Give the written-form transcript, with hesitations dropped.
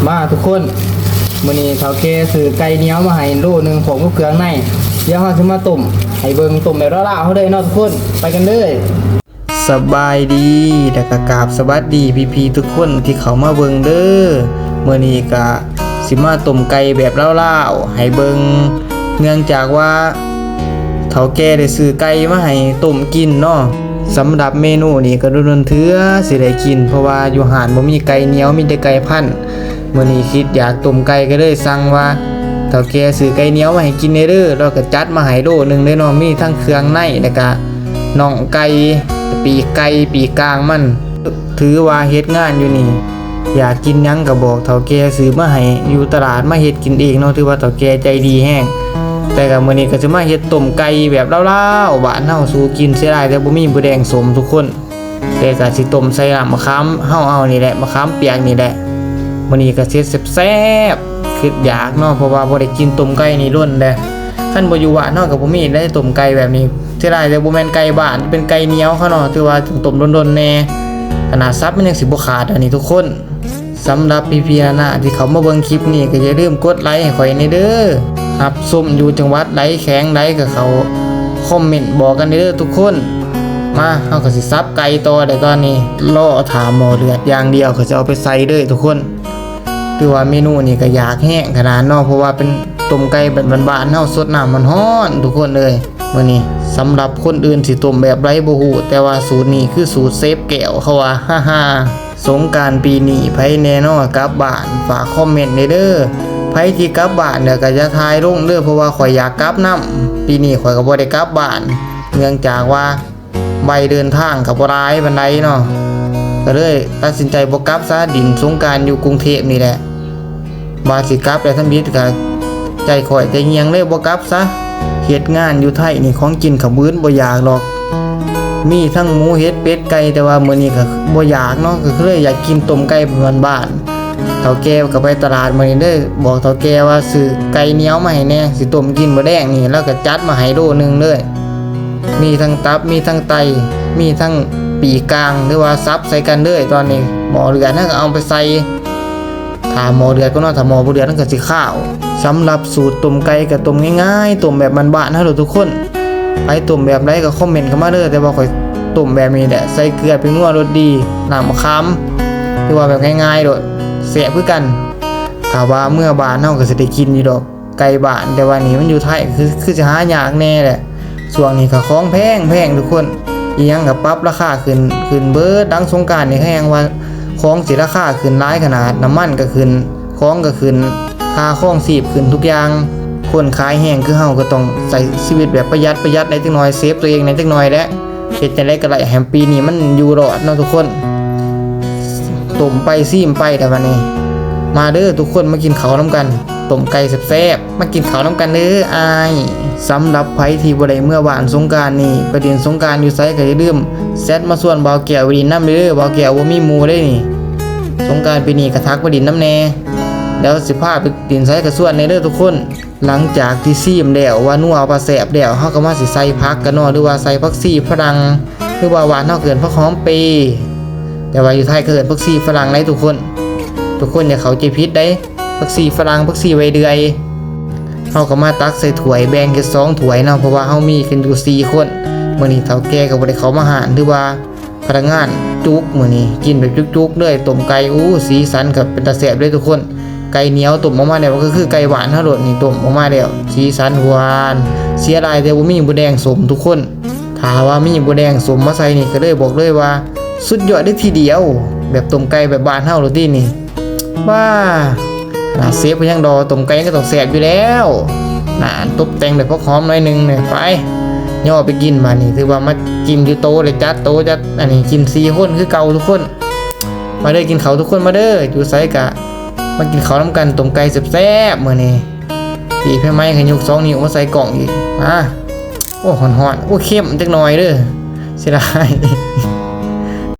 มาทุกคนมื้อนี้เฒ่าแก่ซื้อไก่เหนียวมาให้โลนึงผมกับเครื่องในเดี๋ยวเฮาสิมาต้มให้เบิ่งต้มแบบละๆเฮาได้เนาะทุกคนไปกันเลยสบายดีและก็กราบสวัสดีพี่ๆทุกคนที่เข้ามาเบิ่งเด้อมื้อนี้ก็สิมาต้มไก่แบบละๆให้เบิ่งเนื่องจากว่าเฒ่าแก่ได้ซื้อไก่มาให้ต้มกินเนาะสำหรับเมนูนี้ก็โดนๆเถื่อสิได้กินเพราะว่าอยู่หาดบ่มีไก่เหนียวมีแต่ไก่พันธุ์มื้อนี้คิดอยากต้มไก่ก็เลยสั่งว่าเฒ่าแก่ซื้อไก่เหนียวมาให้กินเด้อแล้วก็จัดมาให้โลนึงเด้อเนาะมีทั้งเครื่องในแล้วก็น่องไก่ปีกไก่ปีกกลางมันถือว่าเฮ็ดงานอยู่นี่อยากกินหยังก็บอกเฒ่าแก่ซื้อมาให้อยู่ตลาดมาเฮ็ดกินเองเนาะถือว่าเฒ่าแก่ใจดีแฮงแต่ก็มื้อนี้ก็จะมาเฮ็ดต้มไก่แบบลาวๆบ้านเฮาสู่กินเสียดายแต่บ่มีบ่แดงสมทุกคนแต่ก็สิต้มใส่น้ำมะขามเฮาเอานี่แหละมะขามเปียกนี่แหละมื้อนี้ก็เฮ็ดแซ่บๆคิดอยากเนาะเพราะว่าบ่ได้กินต้มไก่นี่ล้นเด้คันบ่อยู่บ้านเฮาก็บ่มีได้ต้มไก่แบบนี้เสียดายแต่บ่แม่นไก่บ้านเป็นไก่เหนียวเขาเนาะถือว่าต้มดนๆแน่ขนาดซับมันยังสิบ่ขาดอันนี้ทุกคนสำหรับพี่ๆนะที่เขามาเบิ่งคลิปนี้ก็อย่าลืมกดไลค์ให้ข่อยนี่เด้อครับส้มอยู่จังหวัดใดแข็งใดก็เขาคอมเมนต์บอกกันเด้อทุกคนมาเฮาก็สิซับไก่ต่อได้ตอนนี้รอถามหม้อเดือดอย่างเดียวก็จะเอาไปใส่เด้อทุกคนถือว่าเมนูนี้ก็อยากแห้งขนาดเนาะเพราะว่าเป็นต้มไก่แบบบ้านๆเฮาสดน้ำมันร้อนทุกคนเลยมื้อนี้สำหรับคนอื่นสิต้มแบบไรบ่ฮู้แต่ว่าสูตรนี้คือสูตรเซฟแก้วเขาว่าฮ่าๆสงกรานต์ปีนี้ไผแน่นอนกลับบ้านฝากคอมเมนต์เด้อไผที่กลับบ้านเดี๋ยวก็จะทายลงเด้อเพราะว่าข่อยอยากกลับนํปีนี้ข่อยก็บ่ได้กลับบ้านเนื่องจากว่าใบเดินทางก็บ่หลายปานใดเนาะก็เลยตัดสินใจบ่กลับซะดินสงกรานต์อยู่กรุงเทพนี่แหละว่าสิกลับแต่ท่านบิดก็ใจข่อยใจเงียงเลยบ่กลับซะเฮ็ดงานอยู่ไทยนี่ของกินขมื้นบ่อยากหรอกมีทั้งหมูเฮ็ดเป็ดไก่แต่ว่ามื้อนี้ก็บ่อยากเนาะก็เลยอยากกินต้มไก่บ้านๆเฒ่าแก่ก็ไปตลาดมื้อนี้เด้อบอกเฒ่าแก่ว่าซื้อไก่เหนียวมาให้แน่สิต้มกินบ่แดงนี่แล้วก็จัดมาให้โลนึงเลยมีทั้งตับมีทั้งไตมีทั้งปีกกลางหรือว่าซับใส่กันเด้อตอนนี้หม้อเดือดนั่นก็เอาไปใส่ถ้าหม้อเดือดก็เนาะถ้าหม้อบ่เดือดนั่นก็สิข้าวสำหรับสูตรต้มไก่ก็ต้มง่ายๆต้มแบบบ้านๆเฮาทุกคนไปต้มแบบใดก็คอมเมนต์เข้ามาเด้อแต่ว่าข่อยต้มแบบนี้แหละใส่เกลือเป็นนัวรสดีน้ำมะขามคือว่าแบบง่ายๆโดดแซ่บคือกันถ้าว่าเมื่อบ้านเฮาก็สิได้กินอยู่ดอกไก่บ้านแต่ว่านี่มันอยู่ไทยคือจะหายากแน่แหละช่วงนี้ก็ของแพงทุกคนอีหยังก็ปรับราคาขึ้นเบิดดังสงกรานต์นี่แฮงว่าของสิราคาขึ้นหลายขนาดน้ำมันก็ขึ้นของก็ขึ้นค่าของชีพขึ้นทุกอย่างคนขายแห้งคือเฮาก็ต้องใส่ชีวิตแบบประหยัดในจักหน่อยเซฟตัวเองในจักหน่อยแหละเฮ็ดจังได๋ก็ได้แฮมปีนี้มันอยู่รอดเนาะทุกคนต้มไปซีมไปแต่วันนี้มาเด้อทุกคนมากินข้าวนำกันต้มไก่แซ่บๆมากินข้าวนำกันเด้ออายสำหรับไผที่บ่ได้เมื่อวานสงกรานต์นี่ไปเล่นสงกรานต์อยู่ไสก็อย่าลืมแซดมาส่วนบ่าวแก้วไปดินน้ำเด้อบ่าวแก้วบ่มีหมู่เด้นี่สงกรานต์ปีนี้ก็ทักไปดินน้ำแน่เดี๋ยวสิพาไปดินไสก็ส่วนในเด้อทุกคนหลังจากที่ซีมแล้วว่านัวปลาแซ่บแล้วเฮาก็มาสิใส่ผักกันเนาะหรือว่าใส่ผักชีฝรั่งหรือว่าหวานเฮาเกินผักหอมเปแต่ว่าอยู่ไทยก็เกินผักชีฝรั่งได้ทุกคนอย่าเข้าใจผิดได้ผักชีฝรั่งผักชีไว้เดือยเฮาก็มาตักใส่ถ้วยแบ่งกัน2ถ้วยเนาะเพราะว่าเฮามีกันอยู่4คนมื้อนี้เฒ่าแก่ก็บ่ได้เข้ามาหารหรือว่าพนักงานจุกมื้อนี้กินแบบจุกๆเลยต้มไก่สีสันก็เป็นตาแซ่บเลยทุกคนไก่เหนียวต้มออกมาแล้วก็คือไก่หวานเฮาโดดนี่ต้มออกมาแล้วสีสันหวานเสียดายแต่บ่มีบ่แดงสมทุกคนถ้าว่ามีบ่แดงสมมาใส่นี่ก็เลยบอกเลยว่าสุดยอดได้ทีเดียวแบบต้มไก่แบบบ้านเฮาโดดนี่ว่าเซฟไปยังดอต้มไก่ก็ต้องแซ่บอยู่แล้วตบแต่งแบบพวกหอมหน่อยนึงเนี่ยไปย่อไปกินมานี่ถือว่ามากินอยู่โตเลยจัดโตจัดอันนี้กิน4คนคือเก่าทุกคนมาเด้อกินข้าวทุกคนมาเด้ออยู่ไสกะมากินข้าวนำกันต้มไก่แซ่บๆมื้อนี้พี่เพ่ไม้ขยุก2นิ้วมาใส่กล่องอีกโอ้ฮ้อนๆโอ้เข้มจักหน่อยเด้อเสียดาย